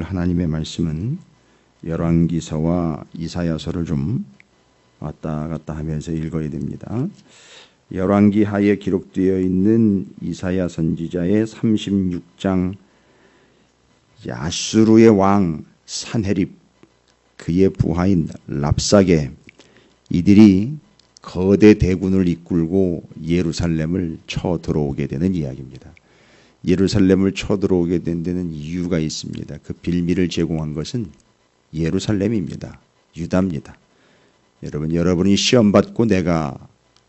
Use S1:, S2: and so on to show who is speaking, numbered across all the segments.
S1: 하나님의 말씀은 열왕기서와 이사야서를 좀 왔다 갔다 하면서 읽어야 됩니다. 열왕기 하에 기록되어 있는 이사야 선지자의 36장, 아수르의 왕 산헤립, 그의 부하인 랍사게, 이들이 거대 대군을 이끌고 예루살렘을 쳐들어오게 되는 이야기입니다. 예루살렘을 쳐들어오게 된 데는 이유가 있습니다. 그 빌미를 제공한 것은 예루살렘입니다. 유다입니다. 여러분이 시험 받고 내가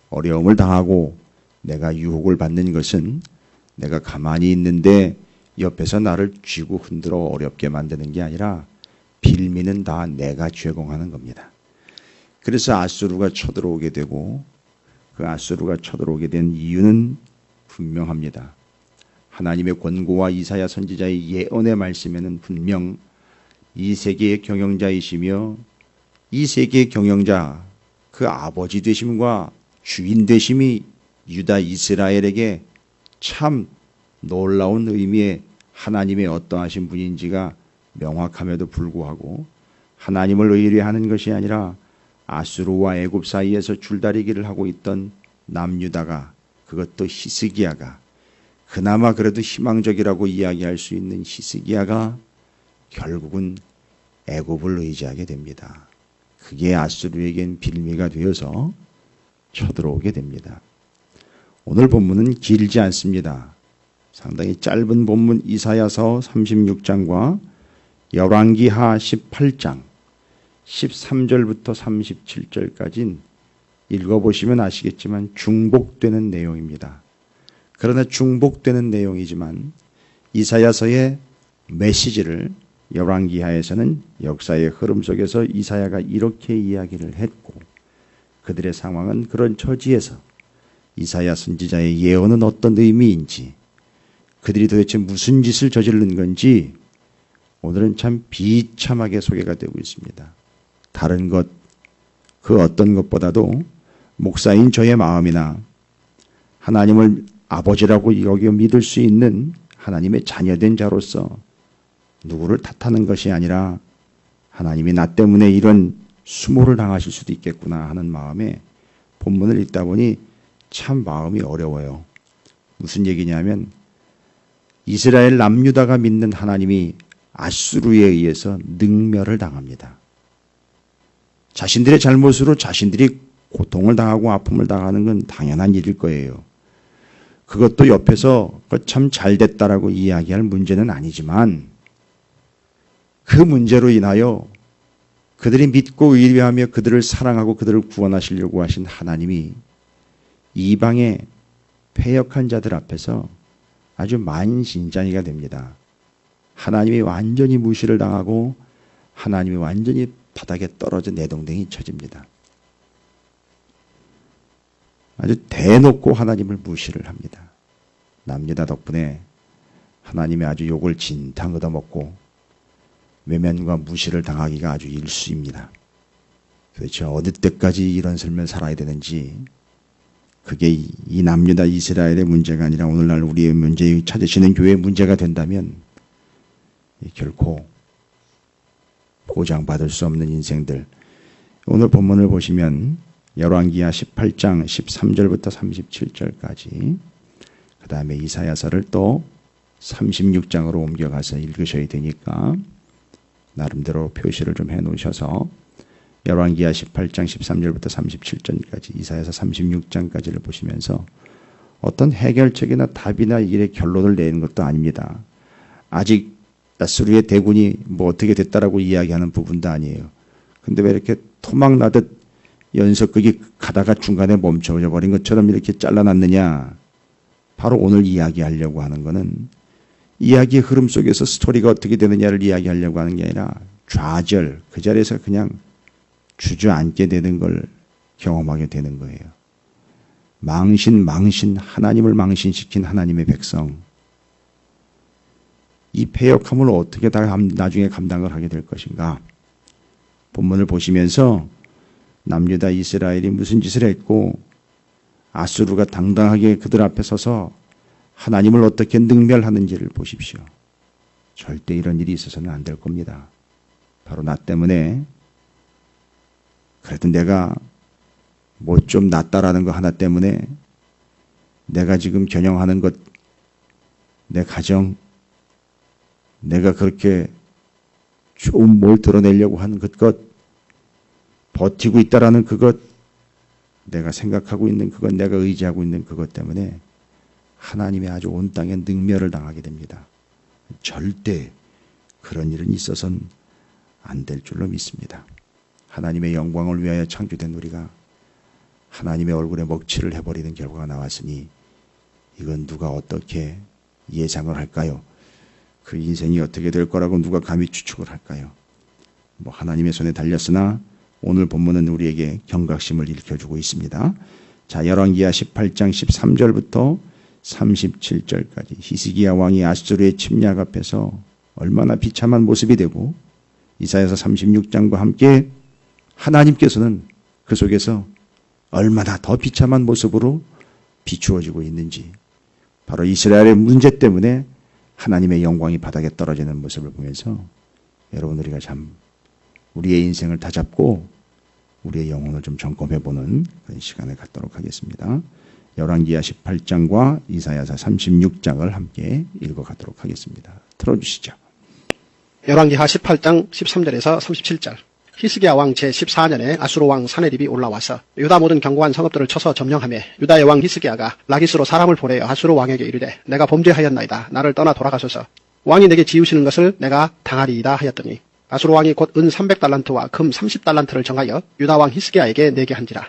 S1: 어려움을 당하고 내가 유혹을 받는 것은 내가 가만히 있는데 옆에서 나를 쥐고 흔들어 어렵게 만드는 게 아니라 빌미는 다 내가 제공하는 겁니다. 그래서 아수르가 쳐들어오게 되고, 그 아수르가 쳐들어오게 된 이유는 분명합니다. 하나님의 권고와 이사야 선지자의 예언의 말씀에는 분명 이 세계의 경영자이시며 이 세계의 경영자, 그 아버지 되심과 주인 되심이 유다 이스라엘에게 참 놀라운 의미의 하나님의 어떠하신 분인지가 명확함에도 불구하고 하나님을 의뢰하는 것이 아니라 아수르와 애굽 사이에서 줄다리기를 하고 있던 남유다가, 그것도 히스기야가, 그나마 그래도 희망적이라고 이야기할 수 있는 히스기야가 결국은 애굽을 의지하게 됩니다. 그게 아수르에겐 빌미가 되어서 쳐들어오게 됩니다. 오늘 본문은 길지 않습니다. 상당히 짧은 본문 이사야서 36장과 열왕기하 18장 13절부터 37절까지는 읽어보시면 아시겠지만 중복되는 내용입니다. 그러나 중복되는 내용이지만 이사야서의 메시지를 열왕기하에서는 역사의 흐름 속에서 이사야가 이렇게 이야기를 했고, 그들의 상황은 그런 처지에서 이사야 선지자의 예언은 어떤 의미인지, 그들이 도대체 무슨 짓을 저지른 건지 오늘은 참 비참하게 소개가 되고 있습니다. 다른 것, 그 어떤 것보다도 목사인 저의 마음이나 하나님을 아버지라고 여겨 믿을 수 있는 하나님의 자녀된 자로서 누구를 탓하는 것이 아니라 하나님이 나 때문에 이런 수모를 당하실 수도 있겠구나 하는 마음에 본문을 읽다 보니 참 마음이 어려워요. 무슨 얘기냐면 이스라엘 남유다가 믿는 하나님이 아수르에 의해서 능멸을 당합니다. 자신들의 잘못으로 자신들이 고통을 당하고 아픔을 당하는 건 당연한 일일 거예요. 그것도 옆에서 참 잘됐다라고 이야기할 문제는 아니지만, 그 문제로 인하여 그들이 믿고 의뢰하며 그들을 사랑하고 그들을 구원하시려고 하신 하나님이 이방의 패역한 자들 앞에서 아주 만신장이가 됩니다. 하나님이 완전히 무시를 당하고 하나님이 완전히 바닥에 떨어져 내동댕이 쳐집니다. 아주 대놓고 하나님을 무시를 합니다. 남유다 덕분에 하나님이 아주 욕을 진탕 얻어먹고 외면과 무시를 당하기가 아주 일수입니다. 도대체 어느 때까지 이런 삶을 살아야 되는지, 그게 이 남유다 이스라엘의 문제가 아니라 오늘날 우리의 문제, 찾으시는 교회의 문제가 된다면 결코 보장받을 수 없는 인생들. 오늘 본문을 보시면 열왕기하 18장 13절부터 37절까지, 그 다음에 이사야서를 또 36장으로 옮겨가서 읽으셔야 되니까 나름대로 표시를 좀 해놓으셔서 열왕기하 18장 13절부터 37절까지 이사야서 36장까지를 보시면서 어떤 해결책이나 답이나 일의 결론을 내는 것도 아닙니다. 아직 아수르의 대군이 뭐 어떻게 됐다라고 이야기하는 부분도 아니에요. 근데 왜 이렇게 토막 나듯 연석극이 가다가 중간에 멈춰져 버린 것처럼 이렇게 잘라놨느냐. 바로 오늘 이야기하려고 하는 거는 이야기의 흐름 속에서 스토리가 어떻게 되느냐를 이야기하려고 하는 게 아니라 좌절, 그 자리에서 그냥 주저앉게 되는 걸 경험하게 되는 거예요. 망신, 하나님을 망신시킨 하나님의 백성. 이 패역함을 어떻게 다 나중에 감당을 하게 될 것인가. 본문을 보시면서 남유다 이스라엘이 무슨 짓을 했고 아수르가 당당하게 그들 앞에 서서 하나님을 어떻게 능멸하는지를 보십시오. 절대 이런 일이 있어서는 안 될 겁니다. 바로 나 때문에 그래도 내가 뭐 좀 낫다라는 거 하나 때문에 내가 지금 겨냥하는 것, 내 가정, 내가 그렇게 좀 뭘 드러내려고 하는 그것, 버티고 있다라는 그것, 내가 생각하고 있는 그것, 내가 의지하고 있는 그것 때문에 하나님의 아주 온 땅에 능멸을 당하게 됩니다. 절대 그런 일은 있어서는 안 될 줄로 믿습니다. 하나님의 영광을 위하여 창조된 우리가 하나님의 얼굴에 먹칠을 해버리는 결과가 나왔으니 이건 누가 어떻게 예상을 할까요? 그 인생이 어떻게 될 거라고 누가 감히 추측을 할까요? 뭐 하나님의 손에 달렸으나 오늘 본문은 우리에게 경각심을 일으켜주고 있습니다. 자, 열왕기하 18장 13절부터 37절까지 히스기야 왕이 아수르의 침략 앞에서 얼마나 비참한 모습이 되고 이사야서 36장과 함께 하나님께서는 그 속에서 얼마나 더 비참한 모습으로 비추어지고 있는지, 바로 이스라엘의 문제 때문에 하나님의 영광이 바닥에 떨어지는 모습을 보면서 여러분, 우리가 참 우리의 인생을 다잡고 우리의 영혼을 좀 점검해보는 그런 시간을 갖도록 하겠습니다. 열왕기하 18장과 이사야서 36장을 함께 읽어가도록 하겠습니다. 틀어주시죠.
S2: 열왕기하 18장 13절에서 37절. 히스기야 왕 제14년에 아수르 왕 사네립이 올라와서 유다 모든 견고한 성읍들을 쳐서 점령하며 유다의 왕 히스기야가 라기스로 사람을 보내어 아수르 왕에게 이르되 내가 범죄하였나이다. 나를 떠나 돌아가소서. 왕이 내게 지우시는 것을 내가 당하리이다 하였더니 아수르 왕이 곧 은 300달란트와 금 30달란트를 정하여 유다 왕 히스기야에게 내게 한지라.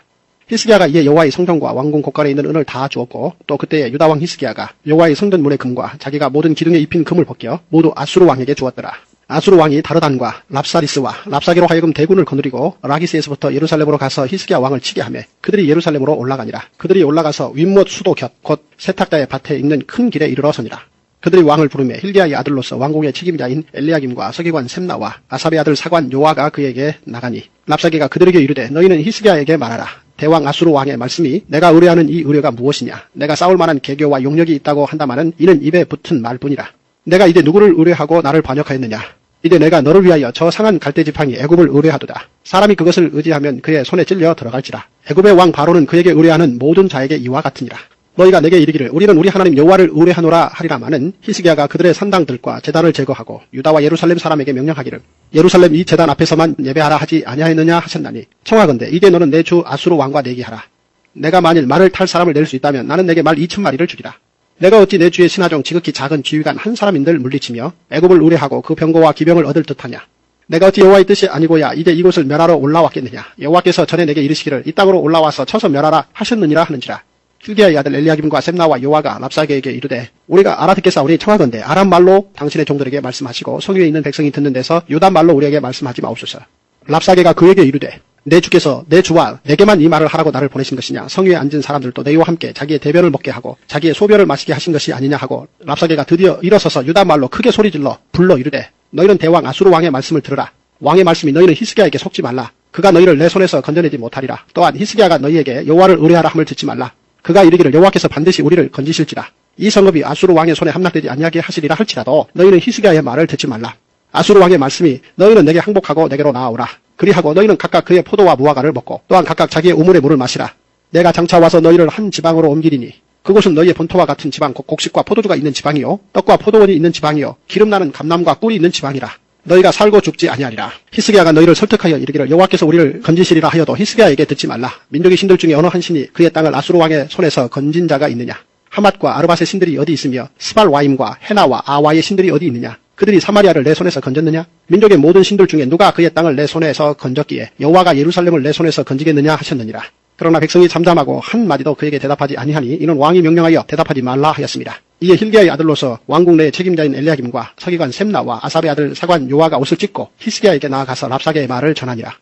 S2: 히스기야가 이에 여호와의 성전과 왕궁 곳간에 있는 은을 다 주었고 또 그때에 유다 왕 히스기야가 여호와의 성전 문의 금과 자기가 모든 기둥에 입힌 금을 벗겨 모두 아수르 왕에게 주었더라. 아수르 왕이 다르단과 랍사리스와 랍사게로 하여금 대군을 거느리고 라기스에서부터 예루살렘으로 가서 히스기야 왕을 치게 하며 그들이 예루살렘으로 올라가니라. 그들이 올라가서 윗못 수도 곁 곧 세탁자의 밭에 있는 큰 길에 이르러서니라. 그들이 왕을 부르며 hil기야의 아들로서 왕궁의 책임자인 엘리야김과 서기관 셈나와 아삽의 아들 사관 요아가 그에게 나가니 랍사게가 그들에게 이르되 너희는 히스기야에게 말하라. 대왕 아수르 왕의 말씀이 내가 의뢰하는 이 의뢰가 무엇이냐. 내가 싸울 만한 계교와 용력이 있다고 한다마는 이는 입에 붙은 말뿐이라. 내가 이제 누구를 의뢰하고 나를 반역하였느냐. 이제 내가 너를 위하여 저 상한 갈대 지팡이 애굽을 의뢰하도다. 사람이 그것을 의지하면 그의 손에 찔려 들어갈지라. 애굽의 왕 바로는 그에게 의뢰하는 모든 자에게 이와 같으니라. 너희가 내게 이르기를 우리는 우리 하나님 여호와를 의뢰하노라 하리라마는 히스기야가 그들의 산당들과 제단을 제거하고 유다와 예루살렘 사람에게 명령하기를 예루살렘 이 제단 앞에서만 예배하라 하지 아니하였느냐 하셨나니 청하건대 이제 너는 내 주 아수르 왕과 내기하라. 내가 만일 말을 탈 사람을 낼 수 있다면 나는 내게 말 2,000마리를 주리라. 내가 어찌 내 주의 신하중 지극히 작은 지휘관 한 사람인들 물리치며 애굽을 의뢰하고 그 병거와 기병을 얻을 듯하냐. 내가 어찌 여호와의 뜻이 아니고야 이제 이곳을 멸하러 올라왔겠느냐. 여호와께서 전에 내게 이르시기를 이 땅으로 올라와서 쳐서 멸하라 하셨느니라 하는지라. hil기야의 아들 엘리야김과 셈나와 요아가 랍사게에게 이르되 우리가 알아듣겠사오니 청하건대 아람 말로 당신의 종들에게 말씀하시고 성위에 있는 백성이 듣는 데서 유다 말로 우리에게 말씀하지 마옵소서. 랍사게가 그에게 이르되 내 주께서 내 주와 내게만 이 말을 하라고 나를 보내신 것이냐. 성위에 앉은 사람들도 너희와 함께 자기의 대변을 먹게 하고 자기의 소변을 마시게 하신 것이 아니냐 하고 랍사게가 드디어 일어서서 유다 말로 크게 소리질러 불러 이르되 너희는 대왕 아수르 왕의 말씀을 들으라. 왕의 말씀이 너희는 히스기야에게 속지 말라. 그가 너희를 내 손에서 건져내지 못하리라. 또한 히스기야가 너희에게 여호와를 의뢰하라 함을 듣지 말라. 그가 이르기를 여호와께서 반드시 우리를 건지실지라. 이 성읍이 아수르 왕의 손에 함락되지 아니하게 하시리라 할지라도 너희는 히스기야의 말을 듣지 말라. 아수르 왕의 말씀이 너희는 내게 항복하고 내게로 나아오라. 그리하고 너희는 각각 그의 포도와 무화과를 먹고 또한 각각 자기의 우물의 물을 마시라. 내가 장차 와서 너희를 한 지방으로 옮기리니 그곳은 너희의 본토와 같은 지방 곧 곡식과 포도주가 있는 지방이요 떡과 포도원이 있는 지방이요 기름나는 감람과 꿀이 있는 지방이라. 너희가 살고 죽지 아니하리라. 히스기야가 너희를 설득하여 이르기를 여호와께서 우리를 건지시리라 하여도 히스기야에게 듣지 말라. 민족의 신들 중에 어느 한 신이 그의 땅을 아수르 왕의 손에서 건진 자가 있느냐. 하맛과 아르밧의 신들이 어디 있으며 스발와임과 헤나와 아와의 신들이 어디 있느냐. 그들이 사마리아를 내 손에서 건졌느냐. 민족의 모든 신들 중에 누가 그의 땅을 내 손에서 건졌기에 여호와가 예루살렘을 내 손에서 건지겠느냐 하셨느니라. 그러나 백성이 잠잠하고 한마디도 그에게 대답하지 아니하니 이는 왕이 명령하여 대답하지 말라 하였습니다. 이에 hil기야의 아들로서 왕궁 내의 책임자인 엘리야김과 서기관 셈나와 아삽의 아들 사관 요아가 옷을 찢고 히스기야에게 나아가서 랍사게의 말을 전하니라.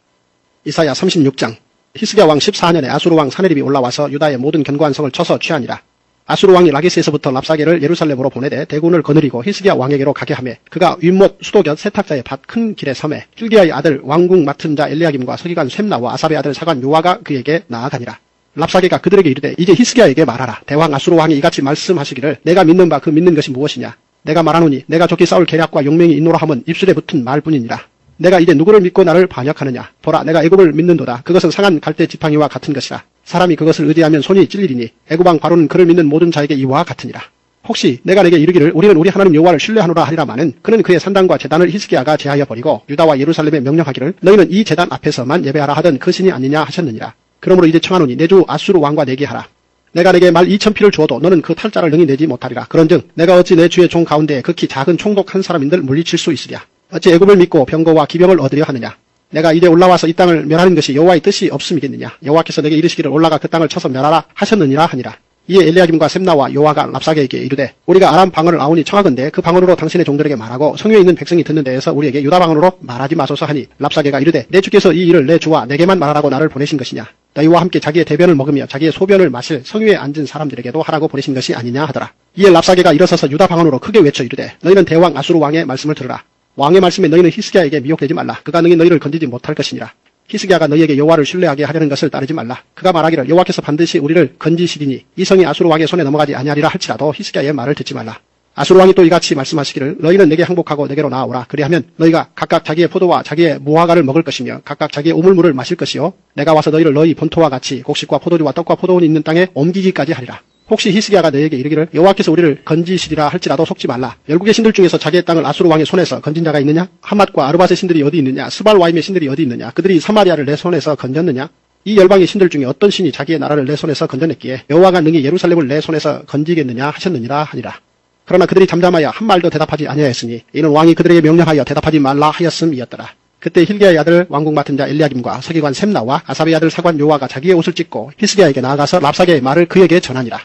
S2: 이사야 36장. 히스기야 왕 14년에 아수르 왕 사네립이 올라와서 유다의 모든 견고한 성을 쳐서 취하니라. 아수르 왕이 라기스에서부터 랍사게를 예루살렘으로 보내되 대군을 거느리고 히스기야 왕에게로 가게 하며 그가 윗못 수도 곁 세탁자의 밭 큰 길에 섬에 hil기야의 아들 왕궁 맡은 자 엘리야김과 서기관 셈나와 아삽의 아들 사관 요아가 그에게 나아가니라. 랍사게가 그들에게 이르되 이제 히스기야에게 말하라. 대왕 아수르 왕이 이같이 말씀하시기를 내가 믿는 바 그 믿는 것이 무엇이냐. 내가 말하노니 내가 좋게 싸울 계략과 용맹이 있노라 함은 입술에 붙은 말뿐이니라. 내가 이제 누구를 믿고 나를 반역하느냐. 보라, 내가 애굽을 믿는도다. 그것은 상한 갈대 지팡이와 같은 것이라. 사람이 그것을 의지하면 손이 찔리리니 애굽 왕 바로는 그를 믿는 모든 자에게 이와 같으니라. 혹시 내가 내게 이르기를 우리는 우리 하나님 여호와를 신뢰하노라 하리라마는 그는 그의 산당과 제단을 히스기야가 제하여 버리고 유다와 예루살렘에 명령하기를 너희는 이 제단 앞에서만 예배하라 하던 그 신이 아니냐 하셨느니라. 그러므로 이제 청하노니 내 주 아수르 왕과 내게 하라. 내가 내게 말 2,000피를 주어도 너는 그 탈자를 능히 내지 못하리라. 그런즉 내가 어찌 내 주의 종 가운데 극히 작은 총독한 사람인들 물리칠 수 있으랴. 어찌 애굽을 믿고 병거와 기병을 얻으려 하느냐. 내가 이제 올라와서 이 땅을 멸하는 것이 여호와의 뜻이 없음이겠느냐. 여호와께서 내게 이르시기를 올라가 그 땅을 쳐서 멸하라 하셨느니라 하니라. 이에 엘리야김과 셈나와 요아가 랍사게에게 이르되 우리가 아람 방언을 아오니 청하건대 그 방언으로 당신의 종들에게 말하고 성유에 있는 백성이 듣는 데에서 우리에게 유다 방언으로 말하지 마소서 하니 랍사게가 이르되 내 주께서 이 일을 내 주와 내게만 말하라고 나를 보내신 것이냐. 너희와 함께 자기의 대변을 먹으며 자기의 소변을 마실 성유에 앉은 사람들에게도 하라고 보내신 것이 아니냐 하더라. 이에 랍사게가 일어서서 유다 방언으로 크게 외쳐 이르되 너희는 대왕 아수르 왕의 말씀을 들으라. 왕의 말씀에 너희는 히스기야에게 미혹되지 말라. 그가 능히 너희를 건지지 못할 것이니라. 히스기야가 너희에게 여호와를 신뢰하게 하려는 것을 따르지 말라. 그가 말하기를 여호와께서 반드시 우리를 건지시리니 이 성이 아수르 왕의 손에 넘어가지 아니하리라 할지라도 히스기야의 말을 듣지 말라. 아수르 왕이 또 이같이 말씀하시기를 너희는 내게 항복하고 내게로 나아오라. 그리하면 너희가 각각 자기의 포도와 자기의 무화과를 먹을 것이며 각각 자기의 우물물을 마실 것이요 내가 와서 너희를 너희 본토와 같이 곡식과 포도주와 떡과 포도원이 있는 땅에 옮기기까지 하리라. 혹시 히스기야가 너희에게 이르기를 여호와께서 우리를 건지시리라 할지라도 속지 말라. 열국의 신들 중에서 자기의 땅을 아수르 왕의 손에서 건진 자가 있느냐? 하맛과 아르밧의 신들이 어디 있느냐? 스발와임의 신들이 어디 있느냐? 그들이 사마리아를 내 손에서 건졌느냐? 이 열방의 신들 중에 어떤 신이 자기의 나라를 내 손에서 건져냈기에 여호와가 능히 예루살렘을 내 손에서 건지겠느냐 하셨느니라 하니라. 그러나 그들이 잠잠하여 한 말도 대답하지 아니하였으니 이는 왕이 그들에게 명령하여 대답하지 말라 하였음이었더라. 그때 힐기야의 아들 왕궁 맡은 자 엘리야김과 서기관 셈나와 아삽의 아들 사관 요아가 자기의 옷을 찢고 히스기야에게 나아가서 랍사게의 말을 그에게 전하니라.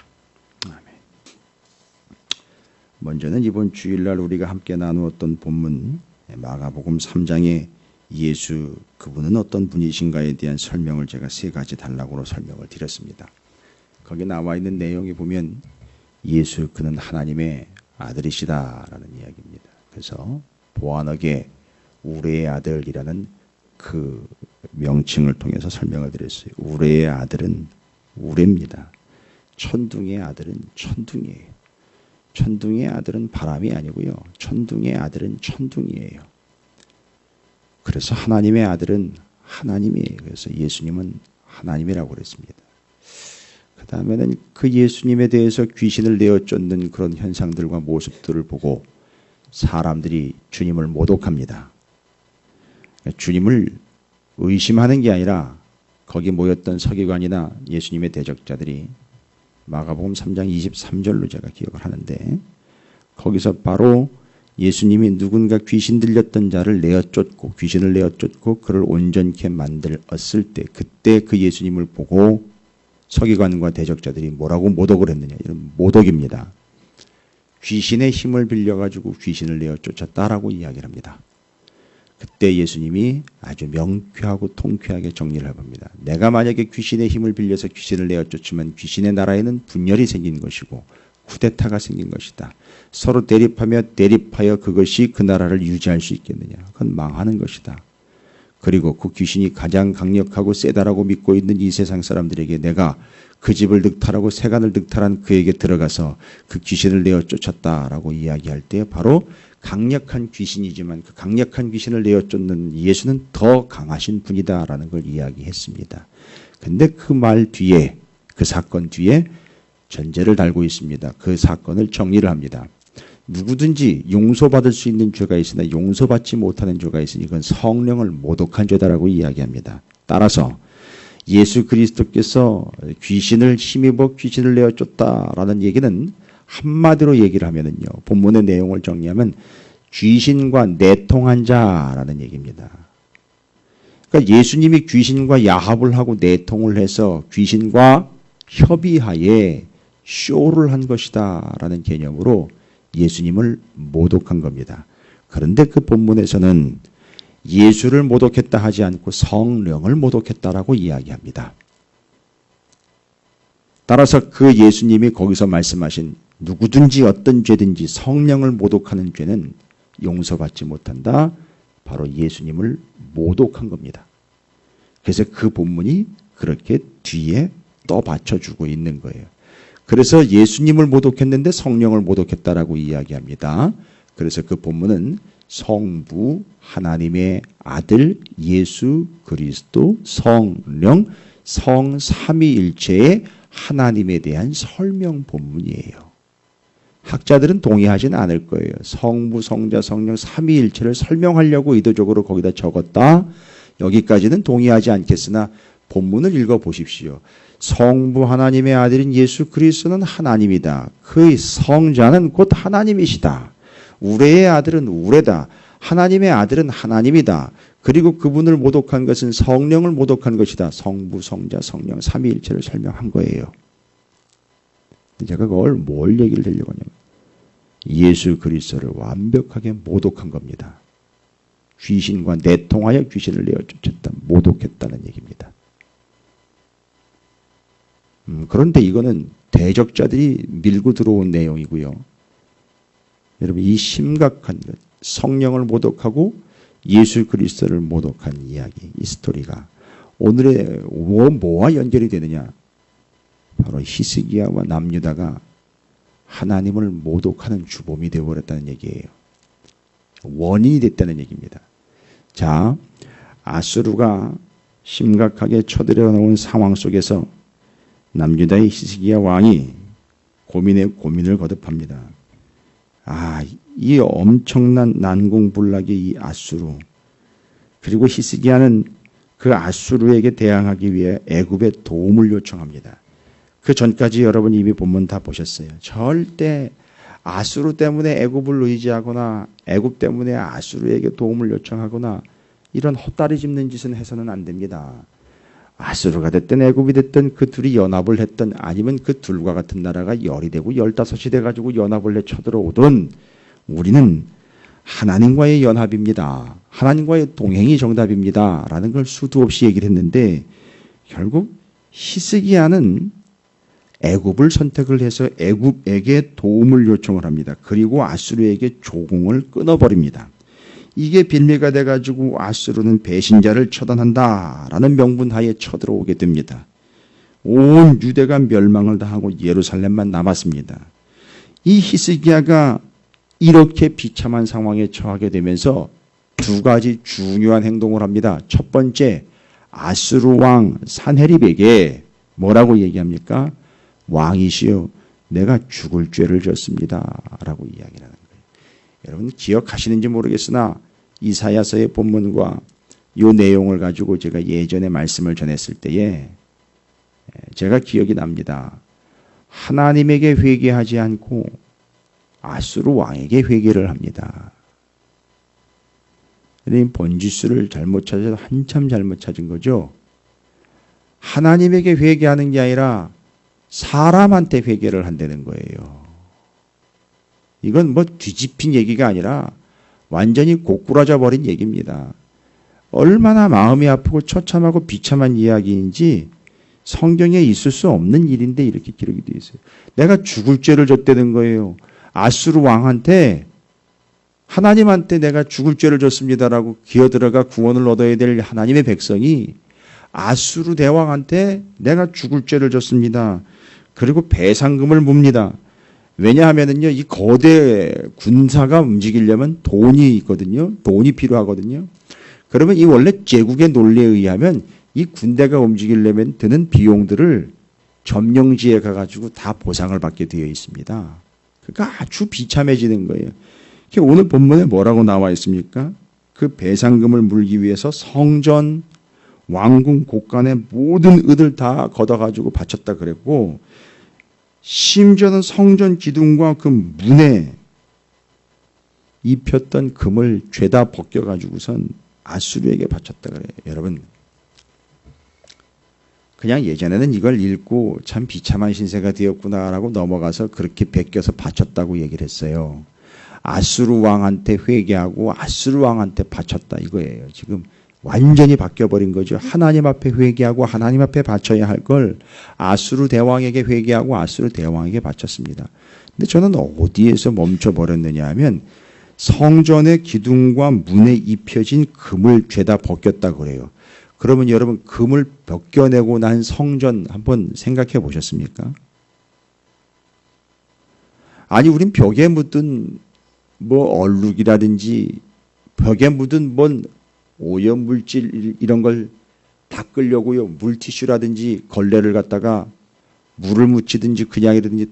S1: 먼저는 이번 주일날 우리가 함께 나누었던 본문 마가복음 3장에 예수 그분은 어떤 분이신가에 대한 설명을 제가 세 가지 단락으로 설명을 드렸습니다. 거기 나와 있는 내용에 보면 예수 그는 하나님의 아들이시다라는 이야기입니다. 그래서 보안하게 우레의 아들이라는 그 명칭을 통해서 설명을 드렸어요. 우레의 아들은 우레입니다. 천둥의 아들은 천둥이에요. 천둥의 아들은 바람이 아니고요. 천둥의 아들은 천둥이에요. 그래서 하나님의 아들은 하나님이에요. 그래서 예수님은 하나님이라고 그랬습니다. 그 다음에는 그 예수님에 대해서 귀신을 내어 쫓는 그런 현상들과 모습들을 보고 사람들이 주님을 모독합니다. 주님을 의심하는 게 아니라 거기 모였던 서기관이나 예수님의 대적자들이 마가복음 3장 23절로 제가 기억을 하는데 거기서 바로 예수님이 누군가 귀신 들렸던 자를 내어쫓고 귀신을 내어쫓고 그를 온전케 만들었을 때 그때 그 예수님을 보고 서기관과 대적자들이 뭐라고 모독을 했느냐. 이런 모독입니다. 귀신의 힘을 빌려가지고 귀신을 내어쫓았다라고 이야기를 합니다. 그때 예수님이 아주 명쾌하고 통쾌하게 정리를 해봅니다. 내가 만약에 귀신의 힘을 빌려서 귀신을 내어쫓으면 귀신의 나라에는 분열이 생긴 것이고 쿠데타가 생긴 것이다. 서로 대립하여 그것이 그 나라를 유지할 수 있겠느냐. 그건 망하는 것이다. 그리고 그 귀신이 가장 강력하고 세다라고 믿고 있는 이 세상 사람들에게 내가 그 집을 늑탈하고 세간을 늑탈한 그에게 들어가서 그 귀신을 내어 쫓았다라고 이야기할 때 바로 강력한 귀신이지만 그 강력한 귀신을 내어 쫓는 예수는 더 강하신 분이다라는 걸 이야기했습니다. 근데 그 말 뒤에 그 사건 뒤에 전제를 달고 있습니다. 그 사건을 정리를 합니다. 누구든지 용서받을 수 있는 죄가 있으나 용서받지 못하는 죄가 있으니 이건 성령을 모독한 죄다라고 이야기합니다. 따라서 예수 그리스도께서 귀신을 힘입어 귀신을 내어쫓다라는 얘기는 한마디로 얘기를 하면은요. 본문의 내용을 정리하면 귀신과 내통한 자라는 얘기입니다. 그러니까 예수님이 귀신과 야합을 하고 내통을 해서 귀신과 협의하에 쇼를 한 것이다라는 개념으로 예수님을 모독한 겁니다. 그런데 그 본문에서는 예수를 모독했다 하지 않고 성령을 모독했다라고 이야기합니다. 따라서 그 예수님이 거기서 말씀하신 누구든지 어떤 죄든지 성령을 모독하는 죄는 용서받지 못한다. 바로 예수님을 모독한 겁니다. 그래서 그 본문이 그렇게 뒤에 떠받쳐주고 있는 거예요. 그래서 예수님을 모독했는데 성령을 모독했다라고 이야기합니다. 그래서 그 본문은 성부, 하나님의 아들, 예수 그리스도, 성령, 성삼위일체의 하나님에 대한 설명 본문이에요. 학자들은 동의하지는 않을 거예요. 성부, 성자, 성령, 삼위일체를 설명하려고 의도적으로 거기다 적었다. 여기까지는 동의하지 않겠으나 본문을 읽어보십시오. 성부 하나님의 아들인 예수 그리스도는 하나님이다. 그의 성자는 곧 하나님이시다. 우레의 아들은 우레다. 하나님의 아들은 하나님이다. 그리고 그분을 모독한 것은 성령을 모독한 것이다. 성부, 성자, 성령, 삼위일체를 설명한 거예요. 제가 그걸 뭘 얘기를 하려고 하냐면 예수 그리스도를 완벽하게 모독한 겁니다. 귀신과 내통하여 귀신을 내어 쫓았다. 모독했다는 얘기입니다. 그런데 이거는 대적자들이 밀고 들어온 내용이고요. 여러분 이 심각한 것, 성령을 모독하고 예수 그리스도를 모독한 이야기, 이 스토리가 오늘의 뭐와 연결이 되느냐? 바로 히스기야와 남유다가 하나님을 모독하는 주범이 되어버렸다는 얘기예요. 원인이 됐다는 얘기입니다. 자, 아수르가 심각하게 쳐들어 놓은 상황 속에서 남유다의 히스기야 왕이 고민을 거듭합니다. 이 엄청난 난공불락의 이 아수르, 그리고 히스기야는 그 아수르에게 대항하기 위해 애굽에 도움을 요청합니다. 그 전까지 여러분 이미 본문 다 보셨어요. 절대 아수르 때문에 애굽을 의지하거나 애굽 때문에 아수르에게 도움을 요청하거나 이런 헛다리 짚는 짓은 해서는 안 됩니다. 아수르가 됐든 애굽이 됐든 그 둘이 연합을 했든 아니면 그 둘과 같은 나라가 열이 되고 15이 돼가지고 연합을 해 쳐들어오든 우리는 하나님과의 연합입니다. 하나님과의 동행이 정답입니다. 라는 걸 수도 없이 얘기를 했는데 결국 히스기야는 애굽을 선택을 해서 애굽에게 도움을 요청을 합니다. 그리고 아수르에게 조공을 끊어버립니다. 이게 빌미가 돼가지고 아수르는 배신자를 처단한다라는 명분하에 쳐들어오게 됩니다. 온 유대가 멸망을 당하고 예루살렘만 남았습니다. 이 히스기야가 이렇게 비참한 상황에 처하게 되면서 두 가지 중요한 행동을 합니다. 첫 번째, 아수르 왕 산헤립에게 뭐라고 얘기합니까? 왕이시여, 내가 죽을 죄를 졌습니다. 라고 이야기를 하는 거예요. 여러분 기억하시는지 모르겠으나 이사야서의 본문과 이 내용을 가지고 제가 예전에 말씀을 전했을 때에 제가 기억이 납니다. 하나님에게 회개하지 않고 아수르 왕에게 회개를 합니다. 번지수를 잘못 찾아서 한참 잘못 찾은 거죠. 하나님에게 회개하는 게 아니라 사람한테 회개를 한다는 거예요. 이건 뭐 뒤집힌 얘기가 아니라 완전히 고꾸라져 버린 얘기입니다. 얼마나 마음이 아프고 처참하고 비참한 이야기인지 성경에 있을 수 없는 일인데 이렇게 기록이 되어 있어요. 내가 죽을 죄를 졌다는 거예요. 아수르 왕한테 하나님한테 내가 죽을 죄를 졌습니다라고 기어들어가 구원을 얻어야 될 하나님의 백성이 아수르 대왕한테 내가 죽을 죄를 졌습니다. 그리고 배상금을 묻니다. 왜냐하면은요, 이 거대 군사가 움직이려면 돈이 있거든요. 돈이 필요하거든요. 그러면 이 원래 제국의 논리에 의하면 이 군대가 움직이려면 드는 비용들을 점령지에 가가지고 다 보상을 받게 되어 있습니다. 그러니까 아주 비참해지는 거예요. 오늘 본문에 뭐라고 나와 있습니까? 그 배상금을 물기 위해서 성전, 왕궁, 곳간의 모든 의들 다 걷어가지고 바쳤다 그랬고, 심지어는 성전 기둥과 그 문에 입혔던 금을 죄다 벗겨가지고선 아수르에게 바쳤다 그래요. 여러분, 그냥 예전에는 이걸 읽고 참 비참한 신세가 되었구나라고 넘어가서 그렇게 베껴서 바쳤다고 얘기를 했어요. 아수르 왕한테 회개하고 아수르 왕한테 바쳤다 이거예요. 지금 완전히 바뀌어버린 거죠. 하나님 앞에 회개하고 하나님 앞에 바쳐야 할 걸 아수르 대왕에게 회개하고 아수르 대왕에게 바쳤습니다. 근데 저는 어디에서 멈춰버렸느냐 하면 성전의 기둥과 문에 입혀진 금을 죄다 벗겼다 그래요. 그러면 여러분 금을 벗겨내고 난 성전 한번 생각해 보셨습니까? 아니 우린 벽에 묻은 뭐 얼룩이라든지 벽에 묻은 뭔 오염물질 이런 걸 닦으려고요. 물티슈라든지 걸레를 갖다가 물을 묻히든지 그냥이든지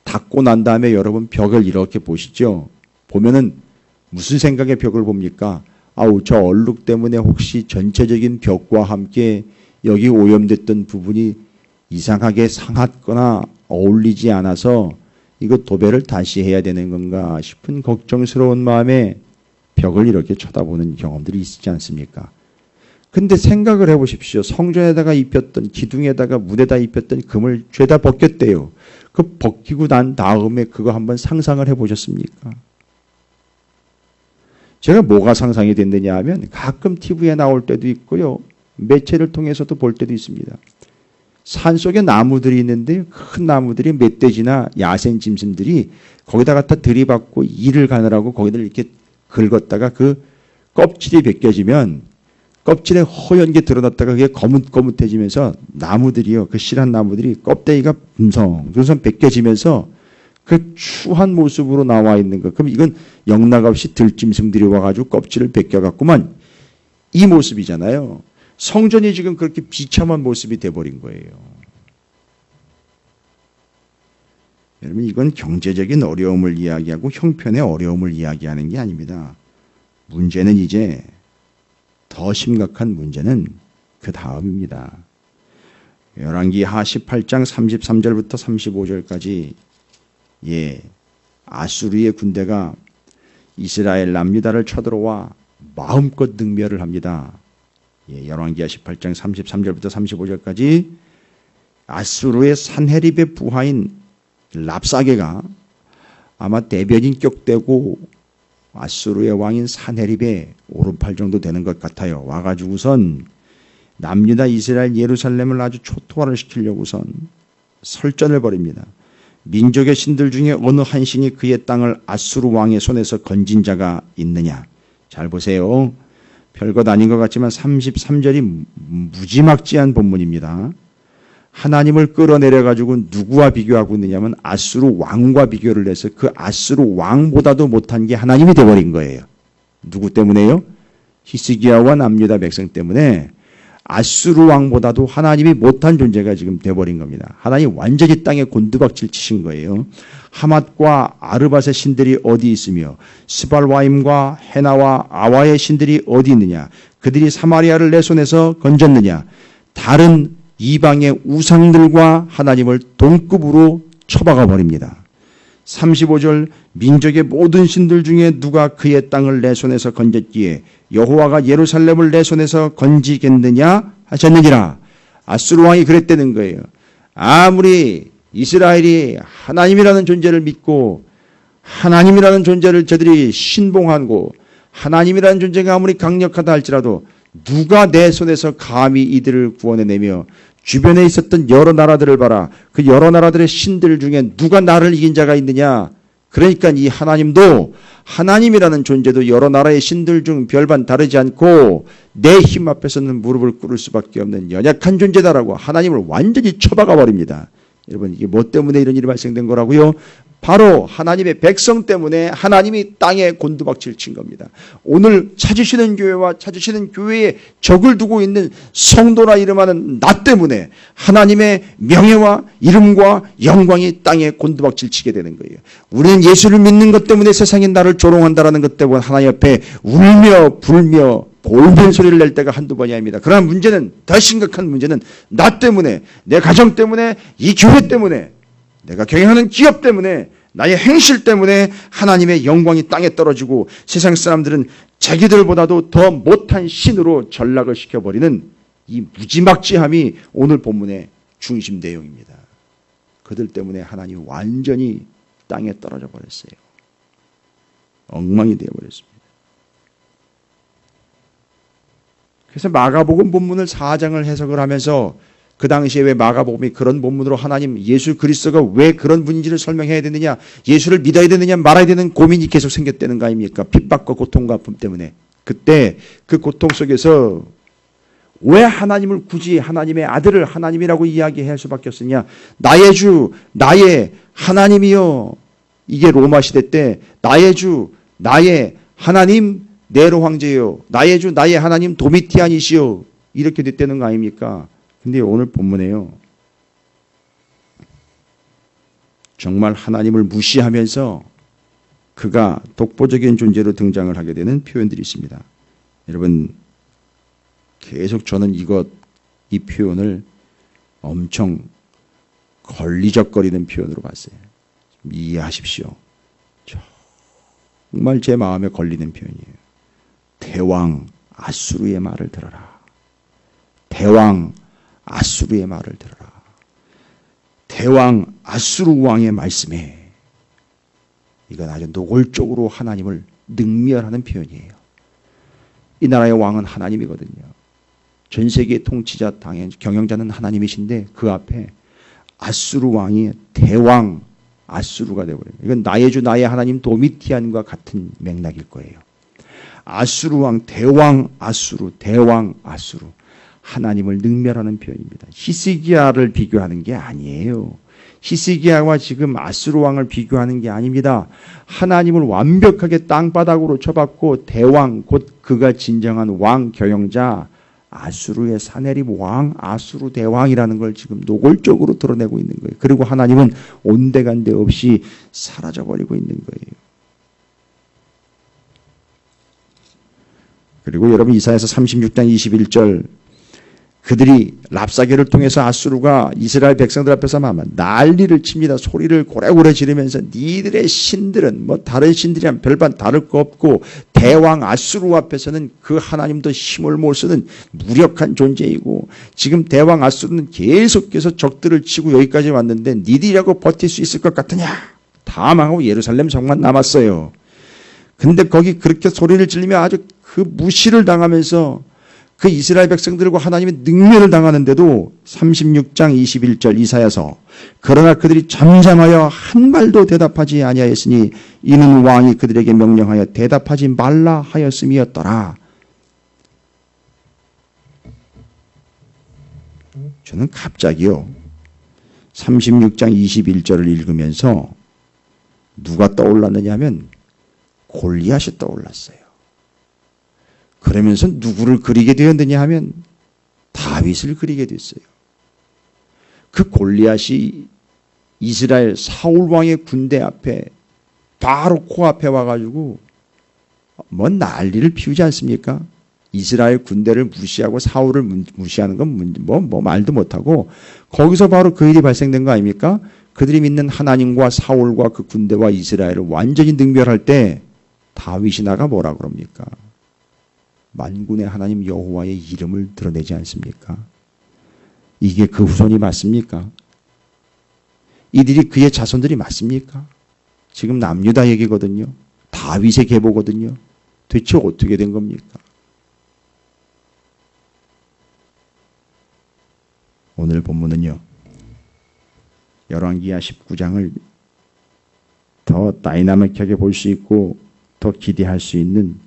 S1: 닦고 난 다음에 여러분 벽을 이렇게 보시죠. 보면은 무슨 생각의 벽을 봅니까? 아우 저 얼룩 때문에 혹시 전체적인 벽과 함께 여기 오염됐던 부분이 이상하게 상했거나 어울리지 않아서 이거 도배를 다시 해야 되는 건가 싶은 걱정스러운 마음에 벽을 이렇게 쳐다보는 경험들이 있지 않습니까? 근데 생각을 해보십시오. 성전에다가 입혔던 기둥에다가 문에다 입혔던 금을 죄다 벗겼대요. 그 벗기고 난 다음에 그거 한번 상상을 해보셨습니까? 제가 뭐가 상상이 된다냐 하면 가끔 TV에 나올 때도 있고요. 매체를 통해서도 볼 때도 있습니다. 산속에 나무들이 있는데 큰 나무들이 멧돼지나 야생 짐승들이 거기다 갖다 들이받고 이를 가느라고 거기를 이렇게 긁었다가 그 껍질이 벗겨지면 껍질에 허연 게 드러났다가 그게 거뭇거뭇해지면서 나무들이요. 그 실한 나무들이 껍데기가 분성 벗겨지면서 그 추한 모습으로 나와 있는 거. 그럼 이건 영락없이 들짐승들이 와가지고 껍질을 벗겨갔구만. 이 모습이잖아요. 성전이 지금 그렇게 비참한 모습이 돼버린 거예요. 여러분 이건 경제적인 어려움을 이야기하고 형편의 어려움을 이야기하는 게 아닙니다. 문제는 이제 더 심각한 문제는 그 다음입니다. 열왕기하 18장 33절부터 35절까지 아수르의 군대가 이스라엘 남유다를 쳐들어와 마음껏 능멸을 합니다. 열왕기하 18장 33절부터 35절까지 아수르의 산헤립의 부하인 랍사게가 아마 대변인격되고 아수르의 왕인 산헤립의 오른팔 정도 되는 것 같아요. 와가지고선 남유다 이스라엘 예루살렘을 아주 초토화를 시키려고선 설전을 벌입니다. 민족의 신들 중에 어느 한 신이 그의 땅을 아수르 왕의 손에서 건진 자가 있느냐. 잘 보세요. 별것 아닌 것 같지만 33절이 무지막지한 본문입니다. 하나님을 끌어내려가지고 누구와 비교하고 있느냐면 아수르 왕과 비교를 해서 그 아수르 왕보다도 못한 게 하나님이 되어버린 거예요. 누구 때문에요? 히스기야와 남유다 백성 때문에 아수르 왕보다도 하나님이 못한 존재가 지금 돼버린 겁니다. 하나님 완전히 땅에 곤두박질 치신 거예요. 하맛과 아르밧의 신들이 어디 있으며 스발와임과 헤나와 아와의 신들이 어디 있느냐. 그들이 사마리아를 내 손에서 건졌느냐. 다른 이방의 우상들과 하나님을 동급으로 쳐박아 버립니다. 35절 민족의 모든 신들 중에 누가 그의 땅을 내 손에서 건졌기에 여호와가 예루살렘을 내 손에서 건지겠느냐 하셨느니라. 아수르 왕이 그랬다는 거예요. 아무리 이스라엘이 하나님이라는 존재를 믿고 하나님이라는 존재를 저들이 신봉하고 하나님이라는 존재가 아무리 강력하다 할지라도 누가 내 손에서 감히 이들을 구원해내며 주변에 있었던 여러 나라들을 봐라. 그 여러 나라들의 신들 중에 누가 나를 이긴 자가 있느냐. 그러니까 이 하나님도 하나님이라는 존재도 여러 나라의 신들 중 별반 다르지 않고 내 힘 앞에서는 무릎을 꿇을 수밖에 없는 연약한 존재다라고 하나님을 완전히 쳐박아 버립니다. 여러분 이게 뭐 때문에 이런 일이 발생된 거라고요? 바로 하나님의 백성 때문에 하나님이 땅에 곤두박질 친 겁니다. 오늘 찾으시는 교회와 찾으시는 교회에 적을 두고 있는 성도라 이름하는 나 때문에 하나님의 명예와 이름과 영광이 땅에 곤두박질 치게 되는 거예요. 우리는 예수를 믿는 것 때문에 세상이 나를 조롱한다라는 것 때문에 하나님 앞에 울며 불며 볼멘 소리를 낼 때가 한두 번이 아닙니다. 그러나 문제는 더 심각한 문제는 나 때문에 내 가정 때문에 이 교회 때문에 내가 경영하는 기업 때문에 나의 행실 때문에 하나님의 영광이 땅에 떨어지고 세상 사람들은 자기들보다도 더 못한 신으로 전락을 시켜버리는 이 무지막지함이 오늘 본문의 중심 내용입니다. 그들 때문에 하나님이 완전히 땅에 떨어져 버렸어요. 엉망이 되어버렸습니다. 그래서 마가복음 본문을 4장을 해석을 하면서 그 당시에 왜 마가복음이 그런 본문으로 하나님 예수 그리스도가 왜 그런 분인지를 설명해야 되느냐, 예수를 믿어야 되느냐 말아야 되는 고민이 계속 생겼다는 거 아닙니까? 핍박과 고통과 아픔 때문에. 그때 그 고통 속에서 왜 하나님을 굳이 하나님의 아들을 하나님이라고 이야기할 수밖에 없었냐. 나의 주 나의 하나님이요 이게 로마 시대 때 나의 주, 나의 하나님 네로 황제요, 나의 주, 나의 하나님 도미티안이시요, 이렇게 됐다는 거 아닙니까? 근데 오늘 본문에요, 정말 하나님을 무시하면서 그가 독보적인 존재로 등장을 하게 되는 표현들이 있습니다. 여러분, 계속 저는 이 표현을 엄청 걸리적거리는 표현으로 봤어요. 이해하십시오. 정말 제 마음에 걸리는 표현이에요. 대왕 아수르의 말을 들어라. 대왕 아수르의 말을 들어라. 대왕 아수르 왕의 말씀에, 이건 아주 노골적으로 하나님을 능멸하는 표현이에요. 이 나라의 왕은 하나님이거든요. 전 세계 통치자, 당연 경영자는 하나님이신데 그 앞에 아수르 왕이 대왕 아수르가 되어버려요. 이건 나의 주 나의 하나님 도미티안과 같은 맥락일 거예요. 아수르 왕, 대왕 아수르, 대왕 아수르. 하나님을 능멸하는 표현입니다. 히스기야를 비교하는 게 아니에요. 히스기야와 지금 아수르 왕을 비교하는 게 아닙니다. 하나님을 완벽하게 땅바닥으로 쳐박고 대왕, 곧 그가 진정한 왕 경영자 아수르의 사네립 왕, 아수르 대왕이라는 걸 지금 노골적으로 드러내고 있는 거예요. 그리고 하나님은 온데간데 없이 사라져버리고 있는 거예요. 그리고 여러분, 이사야서 36장 21절, 그들이 랍사계를 통해서 아수르가 이스라엘 백성들 앞에서 난리를 칩니다. 소리를 고래고래 지르면서 니들의 신들은 뭐 다른 신들이랑 별반 다를 거 없고 대왕 아수르 앞에서는 그 하나님도 힘을 못 쓰는 무력한 존재이고, 지금 대왕 아수르는 계속해서 적들을 치고 여기까지 왔는데 니들이라고 버틸 수 있을 것 같으냐? 다 망하고 예루살렘 성만 남았어요. 근데 거기 그렇게 소리를 지르며 아주 그 무시를 당하면서 그 이스라엘 백성들과 하나님의 능멸을 당하는데도 36장 21절 이사야서, 그러나 그들이 잠잠하여 한 말도 대답하지 아니하였으니 이는 왕이 그들에게 명령하여 대답하지 말라 하였음이었더라. 저는 갑자기요 36장 21절을 읽으면서 누가 떠올랐느냐 하면 골리앗이 떠올랐어요. 그러면서 누구를 그리게 되었느냐 하면 다윗을 그리게 됐어요. 그 골리앗이 이스라엘 사울 왕의 군대 앞에 바로 코앞에 와가지고 뭐 난리를 피우지 않습니까? 이스라엘 군대를 무시하고 사울을 무시하는 건 뭐 말도 못하고, 거기서 바로 그 일이 발생된 거 아닙니까? 그들이 믿는 하나님과 사울과 그 군대와 이스라엘을 완전히 능멸할 때 다윗이 나가 뭐라 그럽니까? 만군의 하나님 여호와의 이름을 드러내지 않습니까? 이게 그 후손이 맞습니까? 이들이 그의 자손들이 맞습니까? 지금 남유다 얘기거든요. 다윗의 계보거든요. 대체 어떻게 된 겁니까? 오늘 본문은요, 열왕기하 19장을 더 다이나믹하게 볼 수 있고 더 기대할 수 있는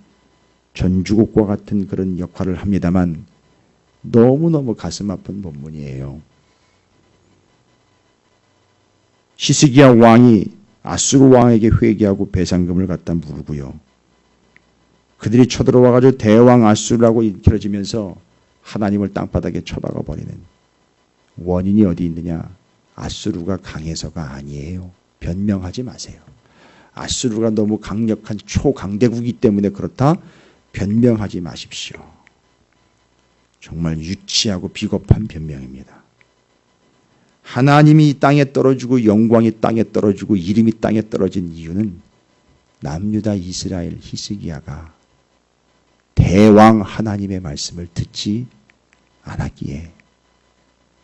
S1: 전주곡과 같은 그런 역할을 합니다만 너무너무 가슴 아픈 본문이에요. 히스기야 왕이 아수르 왕에게 회개하고 배상금을 갖다 물고요, 그들이 쳐들어와가지고 대왕 아수르라고 일컬어지면서 하나님을 땅바닥에 쳐박아 버리는 원인이 어디 있느냐? 아수르가 강해서가 아니에요. 변명하지 마세요. 아수르가 너무 강력한 초강대국이기 때문에 그렇다, 변명하지 마십시오. 정말 유치하고 비겁한 변명입니다. 하나님이 땅에 떨어지고 영광이 땅에 떨어지고 이름이 땅에 떨어진 이유는 남유다 이스라엘 히스기야가 대왕 하나님의 말씀을 듣지 않았기에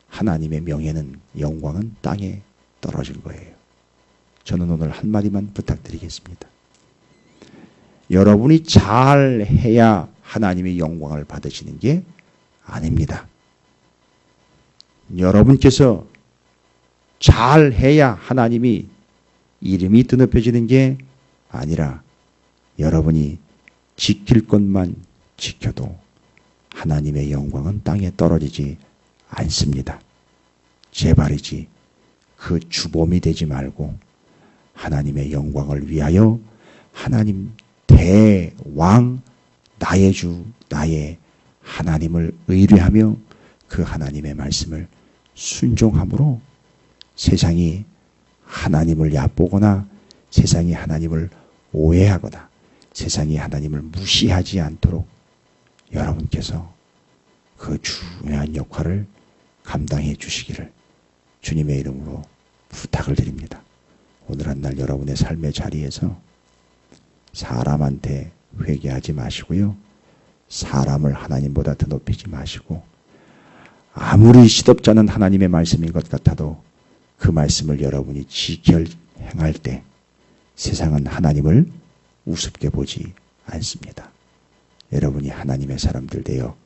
S1: 하나님의 명예는, 영광은 땅에 떨어진 거예요. 저는 오늘 한마디만 부탁드리겠습니다. 여러분이 잘해야 하나님의 영광을 받으시는 게 아닙니다. 여러분께서 잘해야 하나님이 이름이 드높여지는 게 아니라 여러분이 지킬 것만 지켜도 하나님의 영광은 땅에 떨어지지 않습니다. 제발이지 그 주범이 되지 말고 하나님의 영광을 위하여 하나님 대왕 나의 주 나의 하나님을 의뢰하며 그 하나님의 말씀을 순종함으로 세상이 하나님을 얕보거나 세상이 하나님을 오해하거나 세상이 하나님을 무시하지 않도록 여러분께서 그 중요한 역할을 감당해 주시기를 주님의 이름으로 부탁을 드립니다. 오늘 한 날 여러분의 삶의 자리에서 사람한테 회개하지 마시고요. 사람을 하나님보다 더 높이지 마시고 아무리 시덥지 않은 하나님의 말씀인 것 같아도 그 말씀을 여러분이 지켜 행할 때 세상은 하나님을 우습게 보지 않습니다. 여러분이 하나님의 사람들 되어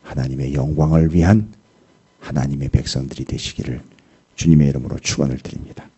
S1: 하나님의 영광을 위한 하나님의 백성들이 되시기를 주님의 이름으로 축원을 드립니다.